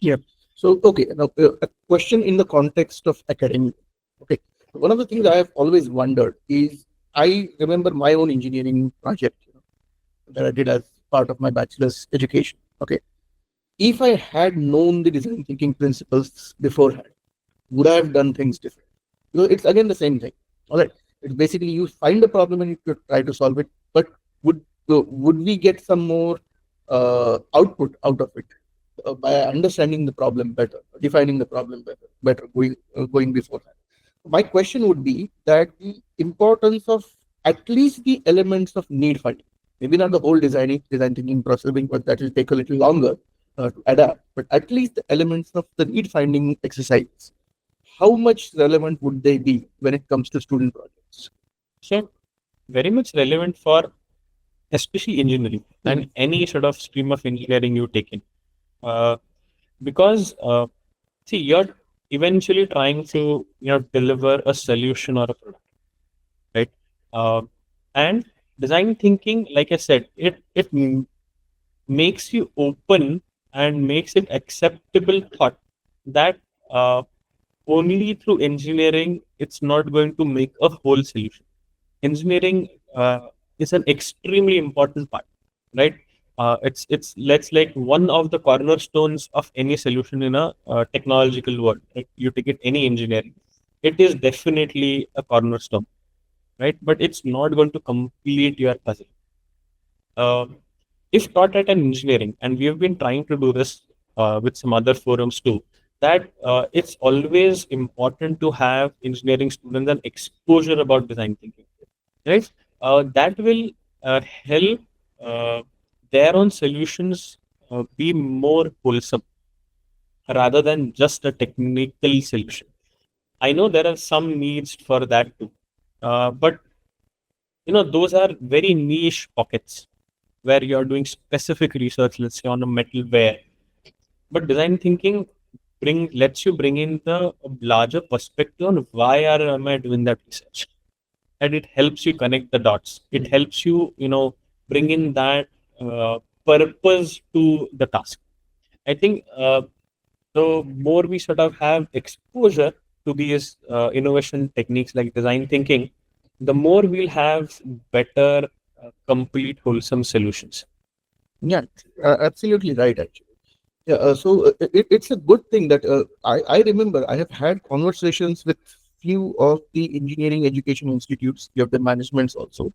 Yeah. So, okay, now a question in the context of academic. Okay. One of the things I have always wondered is I remember my own engineering project, that I did as part of my bachelor's education. Okay. If I had known the design thinking principles beforehand, would I have done things different? Because it's again the same thing. All right. It's basically you find a problem and you try to solve it. But would we get some more output out of it by understanding the problem better, defining the problem better going beforehand? My question would be that the importance of at least the elements of need finding, maybe not the whole design thinking process, because that will take a little longer to adapt, but at least the elements of the need finding exercise, how much relevant would they be when it comes to student projects? So very much relevant for especially engineering and any sort of stream of engineering you take in. Uh, because see, you're eventually trying to deliver a solution or a product, right? Uh, and design thinking, like I said, it makes you open and makes it acceptable thought that uh, only through engineering it's not going to make a whole solution. Engineering is an extremely important part, right? It's let's like one of the cornerstones of any solution in a technological world. Right? You take it any engineering, it is definitely a cornerstone, right? But it's not going to complete your puzzle. Uh, if taught at an engineering, and we have been trying to do this with some other forums too, that it's always important to have engineering students and exposure about design thinking, right? That will help uh, their own solutions be more wholesome rather than just a technical solution. I know there are some needs for that too, but those are very niche pockets where you're doing specific research, let's say on a metalware. But design thinking lets you bring in the larger perspective on why am I doing that research, and it helps you connect the dots. It helps you, bring in that purpose to the task. I think the more we sort of have exposure to these innovation techniques like design thinking, the more we'll have better, complete, wholesome solutions. Yeah, absolutely right, actually. Yeah, it's a good thing that I remember I have had conversations with few of the engineering education institutes, few of the managements also,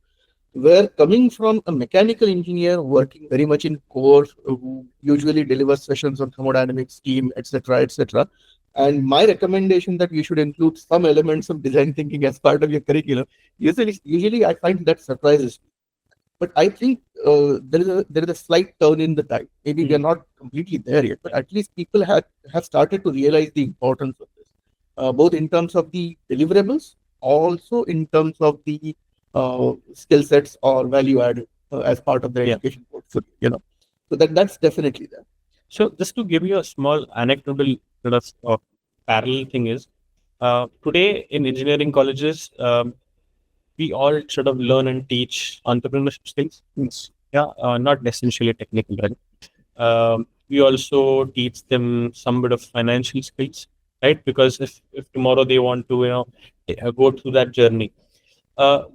where coming from a mechanical engineer working very much in core, who usually delivers sessions on thermodynamics, steam, etc., etc. And my recommendation that you should include some elements of design thinking as part of your curriculum. Usually I find that surprises me. But I think there is a slight turn in the tide. Maybe we are not completely there yet, but at least people have started to realize the importance of this, both in terms of the deliverables, also in terms of the skill sets or value added as part of their Yeah. education portfolio. So that's definitely there. So just to give you a small anecdotal sort of parallel thing is, today in engineering colleges, we all sort of learn and teach entrepreneurship skills. Yes. Yeah, not essentially technical, right? We also teach them some bit of financial skills, right? Because if tomorrow they want to, go through that journey,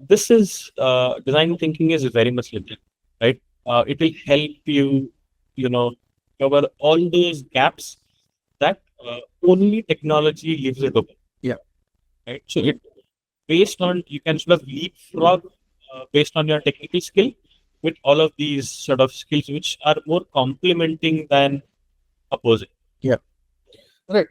this is design thinking is very much limited, right? It will help you, you know, cover all those gaps that only technology leaves it open, Yeah. right? So it based on you can sort of leapfrog based on your technical skill with all of these sort of skills which are more complementing than opposing. Yeah. Right.